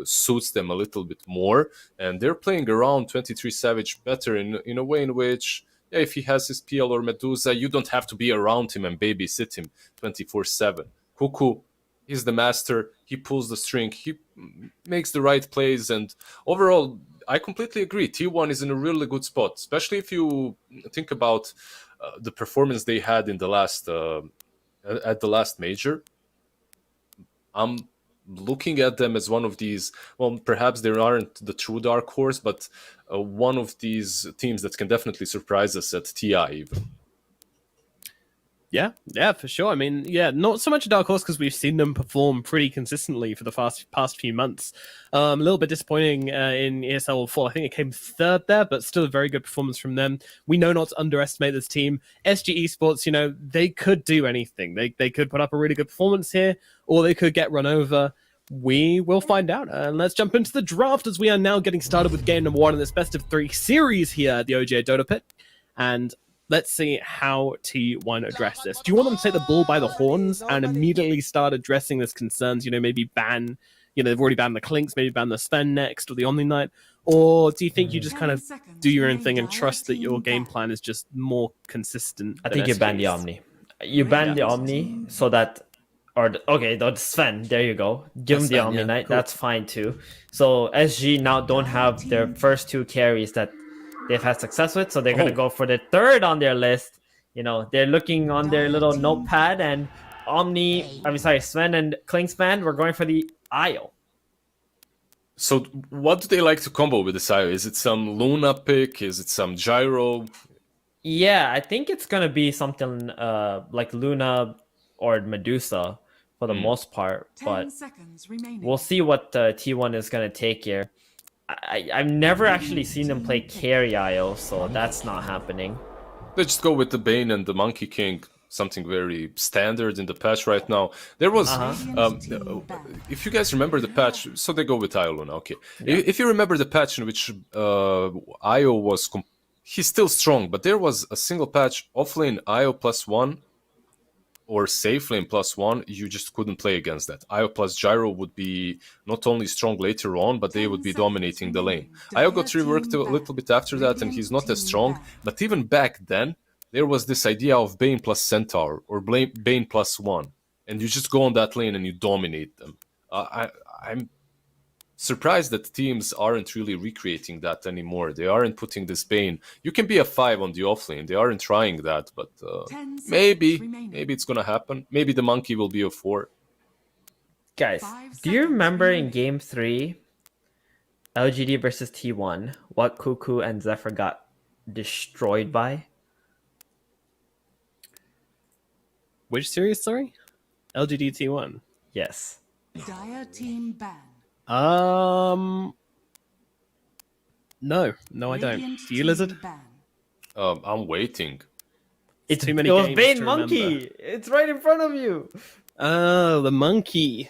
suits them a little bit more. And they're playing around 23 Savage better in a way in which, yeah, if he has his PL or Medusa, you don't have to be around him and babysit him 24/7. Cuckoo, he's the master. He pulls the string. He makes the right plays. And overall, I completely agree. T1 is in a really good spot, especially if you think about the performance they had in the last at the last major. I'm looking at them as one of these, well, perhaps they aren't the true dark horse, but one of these teams that can definitely surprise us at TI even. Yeah, for sure. I mean, yeah, not so much a dark horse because we've seen them perform pretty consistently for the past few months. A little bit disappointing in ESL 4. I think it came third there, but still a very good performance from them. We know not to underestimate this team. SG Esports, you know, they could do anything. They could put up a really good performance here, or they could get run over. We will find out. And let's jump into the draft as we are now getting started with game number 1 in this best of 3 series here at the OGA Dota Pit. And let's see how T1 address this. Do you want them to take the bull by the horns and immediately start addressing this concerns? You know, maybe ban, you know, they've already banned the Clinks, maybe ban the Sven next or the Omni Knight? Or do you think you just kind of do your own thing and trust that your game plan is just more consistent? I think you ban the Omni. You ban the Omni so that, okay, the Sven, there you go. Give him the Omni Knight, cool. That's fine too. So SG now don't have their first 2 carries that they've had success with, so they're going to go for the 3rd on their list. You know, they're looking on their little notepad, and Sven and Klingsman, we're going for the IO. So what do they like to combo with this IO? Is it some Luna pick? Is it some Gyro? Yeah, I think it's going to be something like Luna or Medusa for the most part, but we'll see what T1 is going to take here. I've never actually seen them play carry IO, so that's not happening. They just go with the Bane and the Monkey King, something very standard in the patch right now. There was, if you guys remember the patch, so they go with IO Luna, okay. Yeah. If you remember the patch in which IO was, he's still strong, but there was a single patch, offlane IO +1, or safe lane +1, you just couldn't play against that. IO plus Gyro would be not only strong later on, but they would be dominating the lane. IO got reworked a little bit after that, and he's not as strong. But even back then, there was this idea of Bane plus Centaur, or Bane +1. And you just go on that lane and you dominate them. I'm surprised that teams aren't really recreating that anymore. They aren't putting this Bane. You can be a 5 on the offlane. They aren't trying that, but maybe it's gonna happen. Maybe the Monkey will be a 4. Guys, do you remember in Game 3, LGD versus T1, what Cuckoo and Zephyr got destroyed by? Which series, sorry? LGD T1. Yes. Dire team ban. No, I don't. Do you, Lizard? I'm waiting. It's too many games. It was Bane Monkey. It's right in front of you. Oh, the Monkey.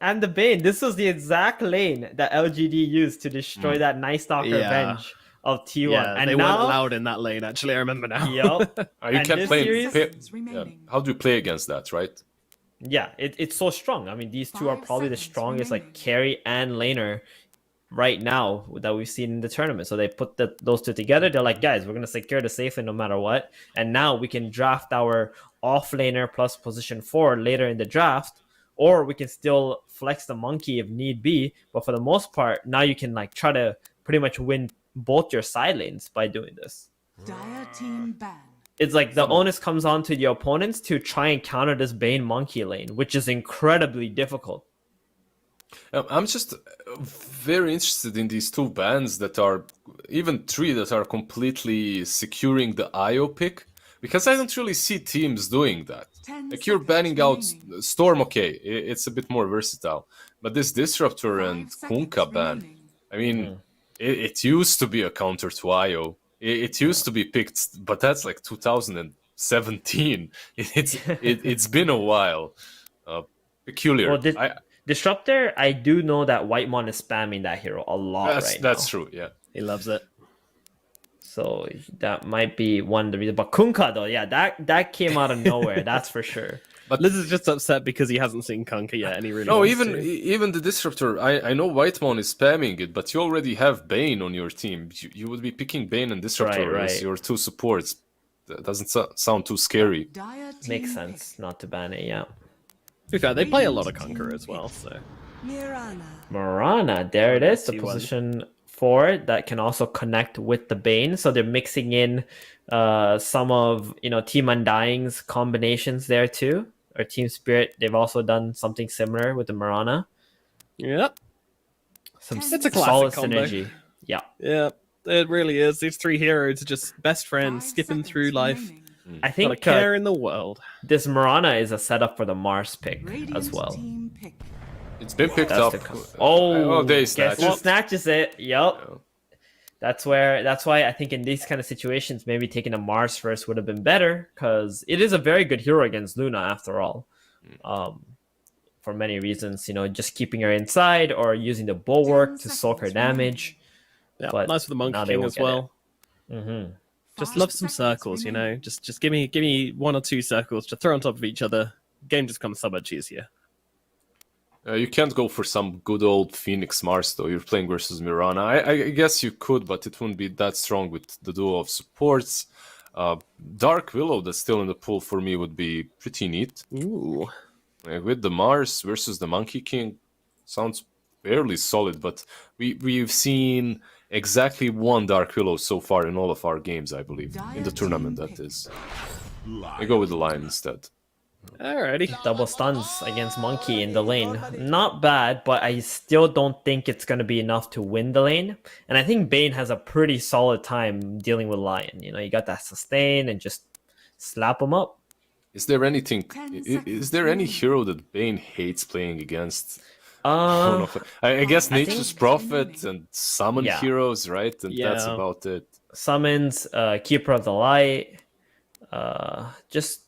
And the Bane. This was the exact lane that LGD used to destroy that Night Stalker bench of T1. Yeah, and they now, weren't allowed in that lane, actually. I remember now. Yep. You can't play. How do you play against that, right? Yeah, it's so strong. I mean, these two are probably the strongest like carry and laner right now that we've seen in the tournament. So they put those two together. They're like, guys, we're going to secure the safe lane no matter what. And now we can draft our off laner plus position 4 later in the draft. Or we can still flex the Monkey if need be. But for the most part, now you can like try to pretty much win both your side lanes by doing this. Dire team ban. It's like the onus comes on to the opponents to try and counter this Bane Monkey lane, which is incredibly difficult. I'm just very interested in these 2 bans that are, even 3 that are completely securing the IO pick, because I don't really see teams doing that. Like you're banning out Storm, okay, it's a bit more versatile, but this Disruptor and Kunkka ban, I mean, it used to be a counter to IO. It used to be picked, but that's like 2017. It's been a while. Peculiar. Well, Disruptor, I do know that Whitemon is spamming that hero a lot right now. That's true, yeah. He loves it. So that might be one of the reasons. But Kunkka, though, yeah, that came out of nowhere. That's for sure. But Liz is just upset because he hasn't seen Conquer yet, and he really no, wants even to. even the disruptor. I know Whitemon is spamming it, but you already have Bane on your team. You would be picking Bane and disruptor Right, as right. your two supports. That doesn't sound too scary. Dire team Makes pick. sense not to ban it. Yeah. To be fair, they play a lot of Conquer as well, so Mirana. Marana, there it is, the T1. position 4 that can also connect with the Bane. So they're mixing in some of Team Undying's combinations there too, or Team Spirit. They've also done something similar with the Marana. yep, Some It's a classic solid combo. synergy. Yeah, yeah, it really is. These three heroes are just best friends, 5 skipping seconds through life. remaining. I Not a think care in the world. this Marana is a setup for the Mars pick Radiant as well. team pick. It's been picked That's up. oh, they guess snatched who it. snatches it? Yep. That's why I think in these kind of situations, maybe taking a Mars first would have been better, because it is a very good hero against Luna after all. For many reasons, just keeping her inside or using the bulwark 10 to soak her seconds remaining. damage. Yeah, But nice for the now Monkey they King won't as get well. Mm-hmm. Just 5 love some seconds circles, remaining. Just give me 1 or 2 circles to throw on top of each other. Game just comes so much easier. You can't go for some good old Phoenix Mars though. You're playing versus Mirana. I guess you could, but it wouldn't be that strong with the duo of supports. Dark Willow that's still in the pool for me would be pretty neat. Ooh. With the Mars versus the Monkey King, sounds fairly solid, but we've seen exactly one Dark Willow so far in all of our games, I believe. In the tournament, that is. I go with the Lion instead. Alrighty. Double stuns against Monkey in the lane. Not bad, but I still don't think it's going to be enough to win the lane. And I think Bane has a pretty solid time dealing with Lion. You got that sustain and just slap him up. Is there anything? 10 Is there any hero that Bane hates playing against? I guess I Nature's think- Prophet and summon Yeah. heroes, right? And that's Yeah. about it. Summons, Keeper of the Light, just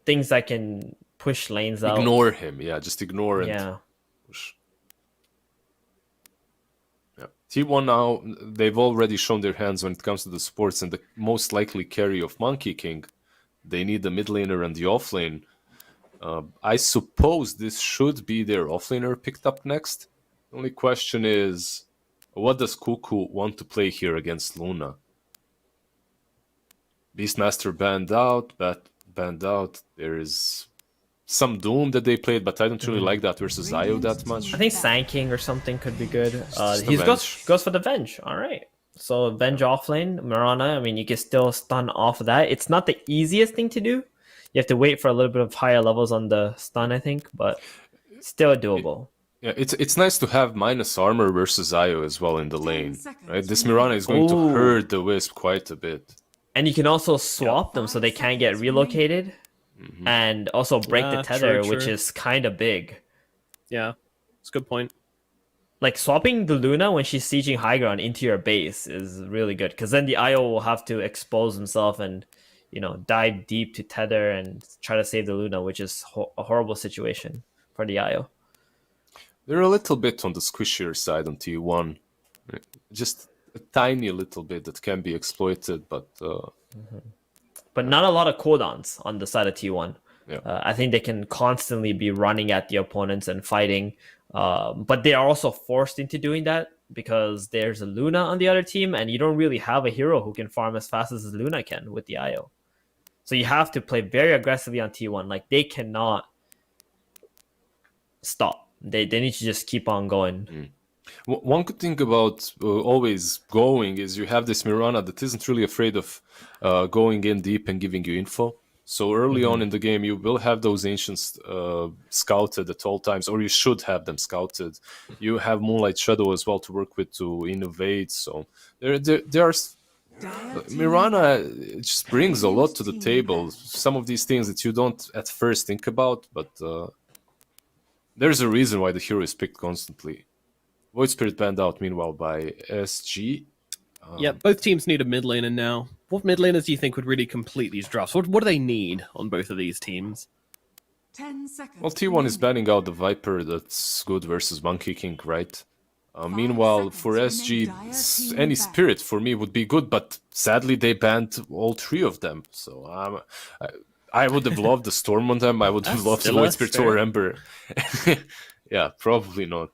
things that can push lanes out. Ignore him, yeah. Just ignore and Yeah. push. Yeah. T1 now, they've already shown their hands when it comes to the sports and the most likely carry of Monkey King. They need the mid laner and the offlane. I suppose this should be their offlaner picked up next. The only question is, what does Cuckoo want to play here against Luna? Beastmaster banned out. There is some Doom that they played, but I don't really like that versus Io that much. I think Sand King or something could be good. Just a He Venge. goes for the Venge. All right. So Venge offlane, Mirana. I mean, you can still stun off of that. It's not the easiest thing to do. You have to wait for a little bit of higher levels on the stun, I think, but still doable. Yeah, it's nice to have minus armor versus Io as well in the lane. seconds Right? This Mirana is going to Ooh. hurt the Wisp quite a bit. And you can also swap them so they can't get relocated, and also break the Ah, tether, true, which true. is kind of big. Yeah, it's a good point. Like swapping the Luna when she's sieging high ground into your base is really good, because then the IO will have to expose himself and dive deep to tether and try to save the Luna, which is a horrible situation for the IO. They're a little bit on the squishier side on T1. Just a tiny little bit that can be exploited, but But not a lot of cooldowns on the side of T1. Yeah. I think they can constantly be running at the opponents and fighting, but they are also forced into doing that because there's a Luna on the other team, and you don't really have a hero who can farm as fast as Luna can with the IO. So you have to play very aggressively on T1. Like, they cannot stop. They need to just keep on going. one good thing about always going is you have this Mirana that isn't really afraid of going in deep and giving you info. So early on in the game, you will have those ancients scouted at all times, or you should have them scouted. You have Moonlight Shadow as well to work with to innovate. So there are Mirana just brings a lot to the table. Some of these things that you don't at first think about, but there's a reason why the hero is picked constantly. Void Spirit banned out, meanwhile, by SG. Yeah, both teams need a mid laner now. What mid laners do you think would really complete these drafts? What do they need on both of these teams? 10 seconds. Well, T1 is banning out the Viper that's good versus Monkey King, right? Meanwhile, for SG, any Spirit for me would be good, but sadly they banned all three of them. So I would have loved the Storm on them. I would have loved the still Void a Spirit fair. or Ember. Yeah, probably not.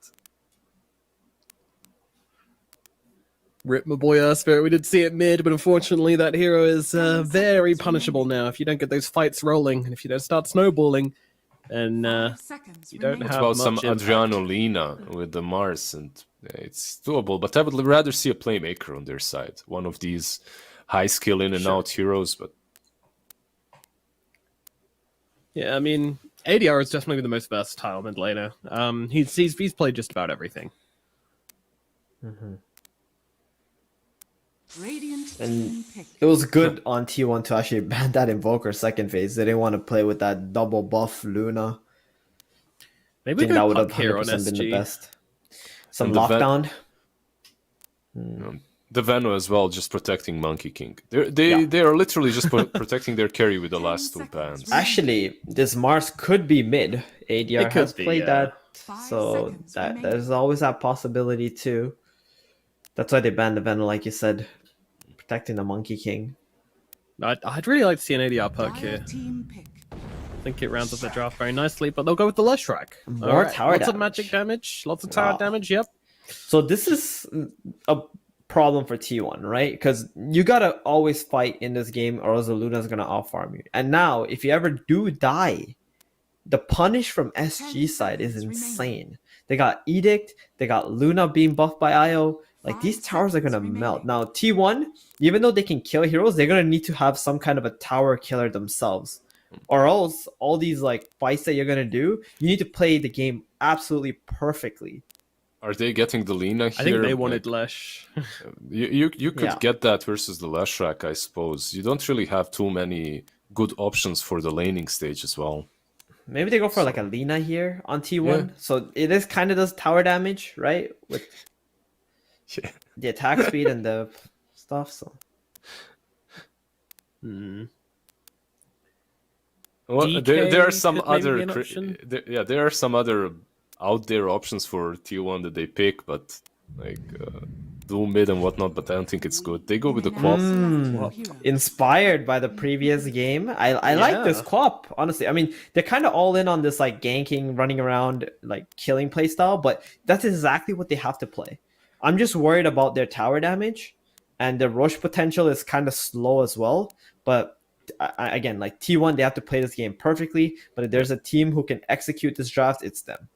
Rip my boy Spirit. We did see it mid, but unfortunately that hero is very punishable now. If you don't get those fights rolling, and if you don't start snowballing, then 5 seconds you don't remaining. What have about some much impact. Adriano Lina with the Mars? And it's doable, but I would rather see a playmaker on their side. One of these high skill in and out heroes, but Yeah, I mean, ADR is definitely the most versatile mid laner. He's played just about everything. Radiant And team pick. it was good on T1 to actually ban that Invoker second phase. They didn't want to play with that double buff Luna. Maybe I we think that go would have Puck here on 100% been the SG. best. Some And the lockdown. the Veno as well, just protecting Monkey King. They are literally just protecting their carry with the 10 last 2 seconds bans. Actually, this Mars could be mid. ADR It could has be, played yeah. that, 5 so seconds that remaining. there's always that possibility too. That's why they banned the Venom, like you said, protecting the Monkey King. I'd really like to see an ADR Puck Dire here. team pick. I think it rounds up the draft very nicely, but they'll go with the Leshrac. More tower lots of damage. magic damage, lots of tower Wow. damage. Yep. So this is a problem for T1, right? Because you gotta always fight in this game, or else the Luna's gonna off farm you. And now, if you ever do die, the punish from SG side is insane. They got Edict, they got Luna being buffed by IO. Like, 5 these towers are gonna seconds melt. remaining. Now T1, even though they can kill heroes, they're gonna need to have some kind of a tower killer themselves. Or else all these like fights that you're gonna do, you need to play the game absolutely perfectly. Are they getting the Lina here? I think they wanted Lesh. You could Yeah. get that versus the Leshrac, I suppose. You don't really have too many good options for the laning stage as well. Maybe they go for like a Lina here on T1. Yeah. So it is kind of does tower damage, right? With Yeah. the attack speed and the stuff. So Well, there are DK some could maybe other be an option. there are some other out there options for T1 that they pick, but like Doom mid and whatnot. But I don't think it's good. They go with the Quap. inspired by the previous game, I like this Yeah. Quap, honestly. I mean, they're kind of all in on this like ganking, running around, like killing playstyle, but that's exactly what they have to play. I'm just worried about their tower damage, and the rush potential is kind of slow as well. But again, like T1, they have to play this game perfectly. But if there's a team who can execute this draft, it's them.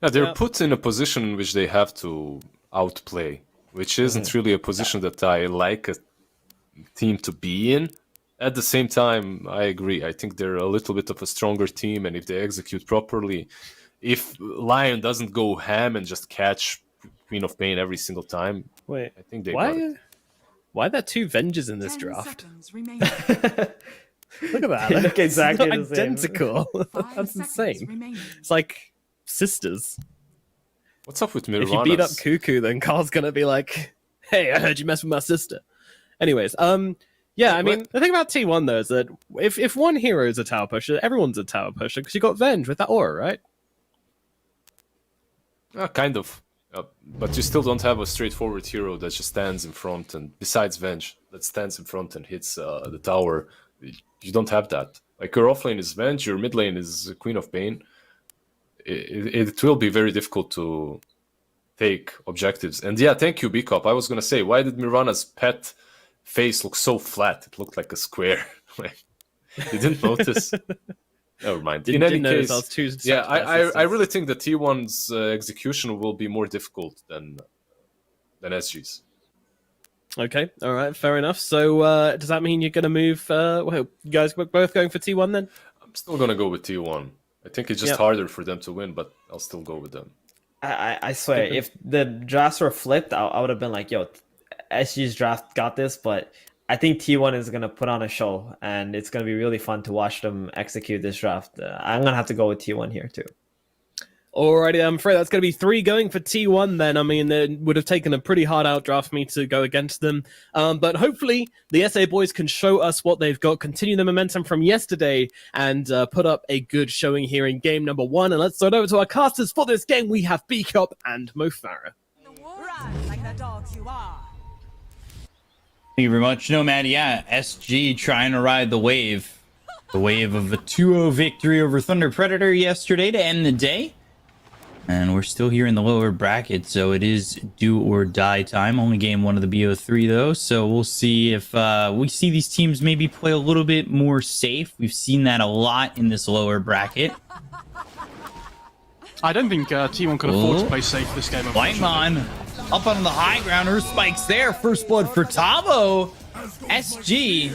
Yeah, they're Yeah. put in a position in which they have to outplay, which isn't really a position that I like a team to be in. At the same time, I agree. I think they're a little bit of a stronger team, and if they execute properly, if Lion doesn't go ham and just catch Queen of Pain every single time, Wait, I think they got it. why are there 2 Venges in this 10 draft? seconds remaining. Look at that. They look exactly the same. identical. 5 That's seconds insane. remaining. It's like sisters. What's up with If you Mirvana's? beat up Cuckoo, then Carl's gonna be like, "Hey, I heard you mess with my sister." Anyways, yeah, I mean, the thing about T1 though is that if one hero is a tower pusher, everyone's a tower pusher because you got Venge with that aura, right? Kind of. But you still don't have a straightforward hero that just stands in front and, besides Venge, that stands in front and hits the tower. You don't have that. Like, your offlane is Venge, your mid lane is Queen of Pain. It will be very difficult to take objectives. And yeah, thank you, Bcop. I was going to say, why did Mirvana's pet face look so flat? It looked like a square. Like, you didn't notice? Never mind. In any notice case, I was too yeah, distracted by I sisters. really think that T1's execution will be more difficult than SG's. Okay, all right, fair enough. So does that mean you're gonna move? Well, you guys were both going for T1 then? I'm still gonna go with T1. I think it's just Yep. harder for them to win, but I'll still go with them. I swear, if the drafts were flipped, I would have been like, yo, SG's draft got this, but I think T1 is going to put on a show, and it's going to be really fun to watch them execute this draft. I'm going to have to go with T1 here, too. Alrighty, I'm afraid that's going to be 3 going for T1 then. I mean, it would have taken a pretty hard out draft for me to go against them. But hopefully, the SA boys can show us what they've got, continue the momentum from yesterday, and put up a good showing here in game number 1. And let's start over to our casters for this game. We have Bcop and Mo Farah. Run like the dogs you are. Thank you very much. No, man, yeah, SG trying to ride the wave. The wave of a 2-0 victory over Thunder Predator yesterday to end the day. And we're still here in the lower bracket, so it is do or die time. Only game 1 of the BO3, though, so we'll see if we see these teams maybe play a little bit more safe. We've seen that a lot in this lower bracket. I don't think T1 could afford to play safe this game. Whitemon up on the high ground. Earth spikes there. First blood for Tavo. SG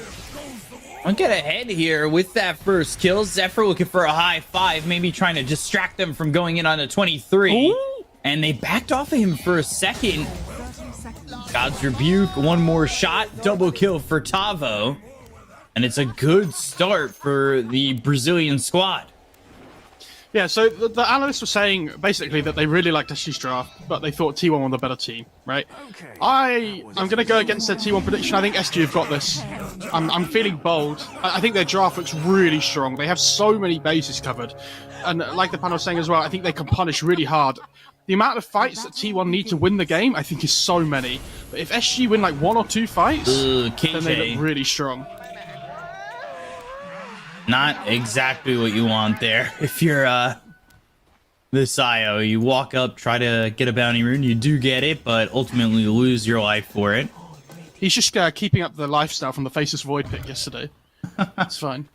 won't get ahead here with that first kill. Zephyr looking for a high 5, maybe trying to distract them from going in on a 23. Ooh. And they backed off of him for a second. God's Rebuke, one more shot. Double kill for Tavo. And it's a good start for the Brazilian squad. Yeah, so the analysts were saying basically that they really liked SG's draft, but they thought T1 were the better team, right? I'm going to go against their T1 prediction. I think SG have got this. I'm feeling bold. I think their draft looks really strong. They have so many bases covered. And like the panel was saying as well, I think they can punish really hard. The amount of fights that T1 need to win the game, I think, is so many. But if SG win like 1 or 2 fights, then they look really strong. Not exactly what you want there. If you're this IO, you walk up, try to get a bounty rune, you do get it, but ultimately lose your life for it. He's just keeping up the lifestyle from the Faceless Void pick yesterday. It's fine.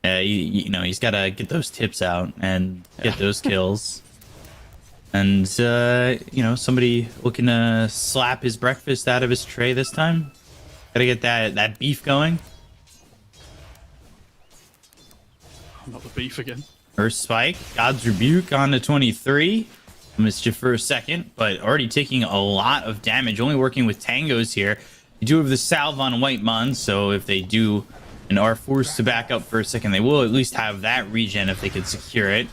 Yeah, you know, he's got to get those tips out and get those kills. And, you know, somebody looking to slap his breakfast out of his tray this time. Got to get that beef going. Not the beef again. Earth Spike, God's Rebuke on to 23. Mischief for a second, but already taking a lot of damage. Only working with tangos here. You do have the salve on Whitemon, so if they do and are forced to back up for a second, they will at least have that regen if they could secure it.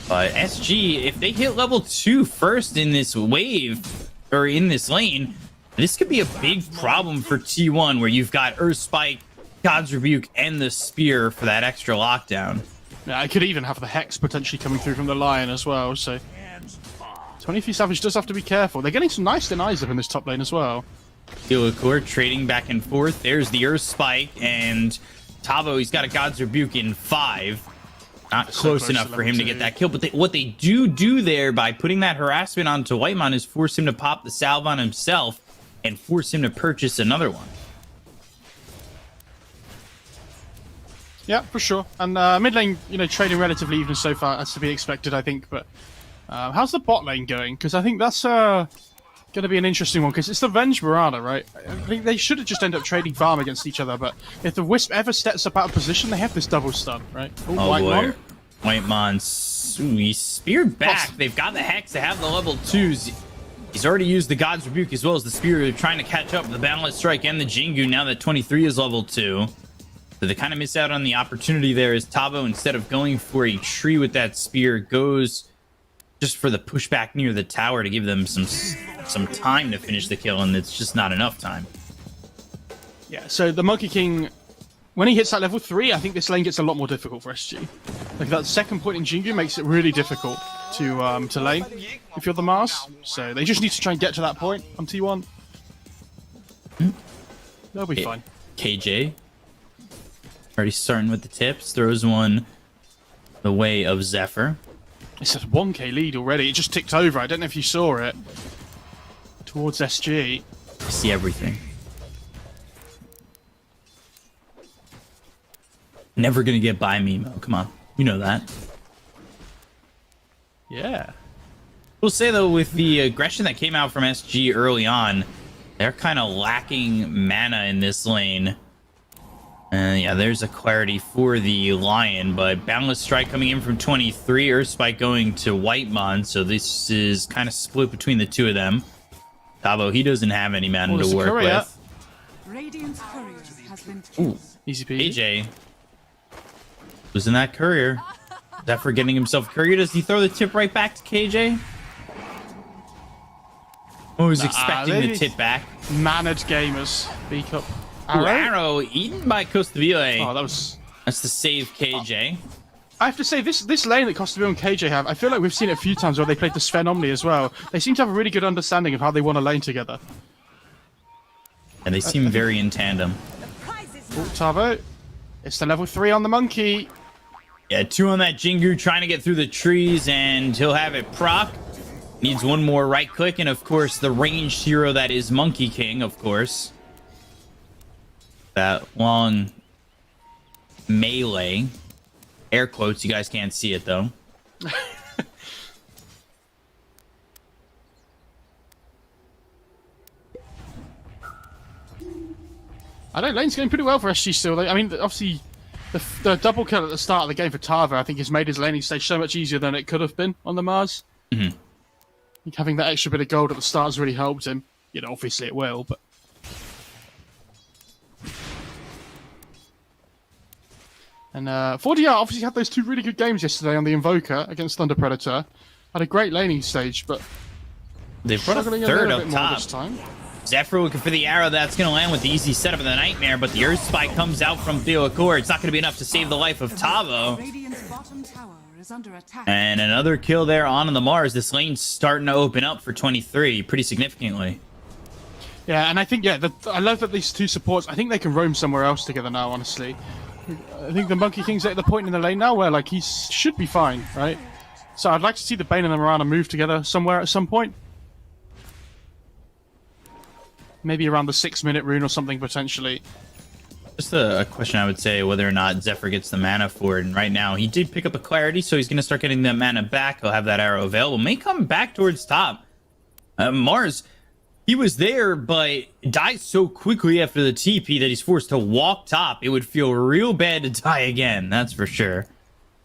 But SG, if they hit level 2 first in this wave, or in this lane, this could be a big problem for T1, where you've got Earth Spike, God's Rebuke, and the Spear for that extra lockdown. Yeah, I could even have the Hex potentially coming through from the Lion as well, so... 23 Savage does have to be careful. They're getting some nice denies up in this top lane as well. Illicore trading back and forth. There's the Earth Spike, and Tavo, he's got a God's Rebuke in 5. Not close enough for him to get that kill, but what they do there by putting that harassment onto Whitemon is force him to pop the salve on himself and force him to purchase another one. Yeah, for sure. And mid lane, you know, trading relatively even so far, as to be expected, I think. But how's the bot lane going? Because I think that's going to be an interesting one, because it's the Venge Mirana, right? I think they should have just ended up trading farm against each other, but if the Wisp ever steps up out of position, they have this double stun, right? Oh boy. Whitemon, he's speared back. They've got the Hex, they have the level 2s. He's already used the God's Rebuke as well as the Spear. They're trying to catch up with the Boundless Strike and the Jingu now that 23 is level 2. So they kind of miss out on the opportunity there as Tavo, instead of going for a tree with that Spear, goes just for the pushback near the tower to give them some time to finish the kill, and it's just not enough time. Yeah, so the Monkey King, when he hits that level 3, I think this lane gets a lot more difficult for SG. Like, that second point in Jingu makes it really difficult to lane if you're the Mars. So they just need to try and get to that point on T1. They'll be fine. KJ already starting with the tips, throws one the way of Zephyr. It's a 1k lead already. It just ticked over. I don't know if you saw it. Towards SG. I see everything. Never gonna get by me, Mo. Come on. You know that. Yeah. We'll say, though, with the aggression that came out from SG early on, they're kind of lacking mana in this lane. Yeah, there's a clarity for the Lion, but Boundless Strike coming in from 23, Earth Spike going to Whitemon, so this is kind of split between the two of them. Tavo, he doesn't have any mana to work with. Radiant's courier has been Ooh, easy peasy. AJ losing that courier. Zephyr getting himself courier. Does he throw the tip right back to KJ? Oh, he's expecting the tip back. Managed gamers. Beak up. Arrow eaten by Costabile. Oh, that's the save KJ. I have to say, this lane that Costabile and KJ have, I feel like we've seen it a few times where they played the Sven Omni as well. They seem to have a really good understanding of how they want to lane together. And they seem very in tandem. Oh, Tavo. It's the level 3 on the monkey. Yeah, 2 on that Jingu, trying to get through the trees, and he'll have it proc. Needs one more right click, and of course, the ranged hero that is Monkey King, of course. That long melee. Air quotes, you guys can't see it, though. I know, lane's going pretty well for SG still. I mean, obviously, the double kill at the start of the game for Tava, I think, has made his laning stage so much easier than it could have been on the Mars. Mm-hmm. I think having that extra bit of gold at the start has really helped him. You know, obviously it will, but... And 4DR obviously had those 2 really good games yesterday on the Invoker against Thunder Predator. Had a great laning stage, but... They've brought a struggling third little up bit more top. this time. Zephyr looking for the arrow. That's going to land with the easy setup of the Nightmare, but the Earth Spike comes out from Theo Accord. It's not going to be enough to save the life of Tavo. Radiant's bottom tower is under attack. And another kill there on the Mars. This lane's starting to open up for 23 pretty significantly. Yeah, and I think, I love that these 2 supports, I think they can roam somewhere else together now, honestly. I think the Monkey King's at the point in the lane now where, like, he should be fine, right? So I'd like to see the Bane and the Mirana move together somewhere at some point. Maybe around the 6-minute rune or something, potentially. Just a question, I would say, whether or not Zephyr gets the mana for it. And right now, he did pick up a Clarity, so he's going to start getting that mana back. He'll have that arrow available. May come back towards top. Mars, he was there, but dies so quickly after the TP that he's forced to walk top. It would feel real bad to die again, that's for sure.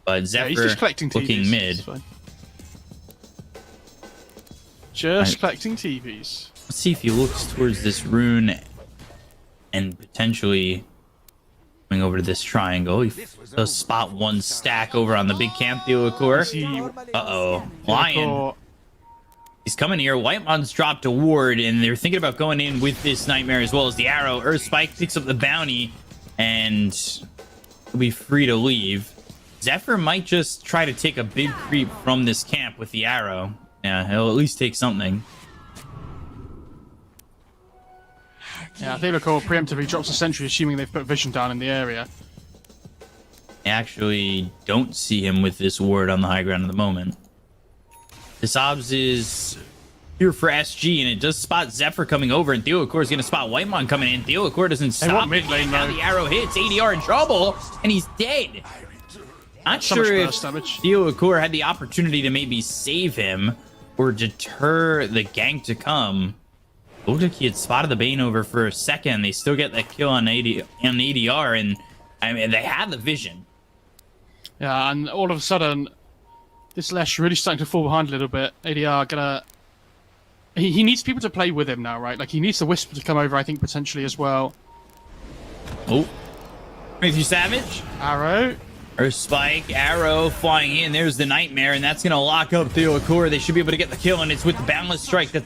But Zephyr, he's just collecting looking TVs. mid. Just collecting TVs. Let's see if he looks towards this rune and potentially coming over to this triangle. He does spot 1 stack over on the big camp, Theoacor. Uh-oh. Lion. He's coming here. Whitemon's dropped a ward, and they're thinking about going in with this Nightmare as well as the arrow. Earth Spike picks up the bounty, and he'll be free to leave. Zephyr might just try to take a big creep from this camp with the arrow. Yeah, he'll at least take something. Yeah, Theoacor preemptively drops a sentry, assuming they've put vision down in the area. I actually don't see him with this ward on the high ground at the moment. This Obs is here for SG, and it does spot Zephyr coming over, and Theoacor is going to spot Whitemon coming in. Theoacor doesn't stop. mid lane, Now though. the arrow hits. ADR in trouble, and he's dead. Not So sure much if burst damage. Theoacor had the opportunity to maybe save him or deter the gank to come. Looked like he had spotted the Bane over for a second. They still get that kill on ADR, and I mean, they had the vision. Yeah, and all of a sudden, this Lesh really starting to fall behind a little bit. ADR gonna... He needs people to play with him now, right? Like, he needs the Whisper to come over, I think, potentially as well. Oh. Matthew Savage. Arrow. Earth Spike, arrow flying in. There's the Nightmare, and that's going to lock up Theoacor. They should be able to get the kill, and it's with the Boundless Strike that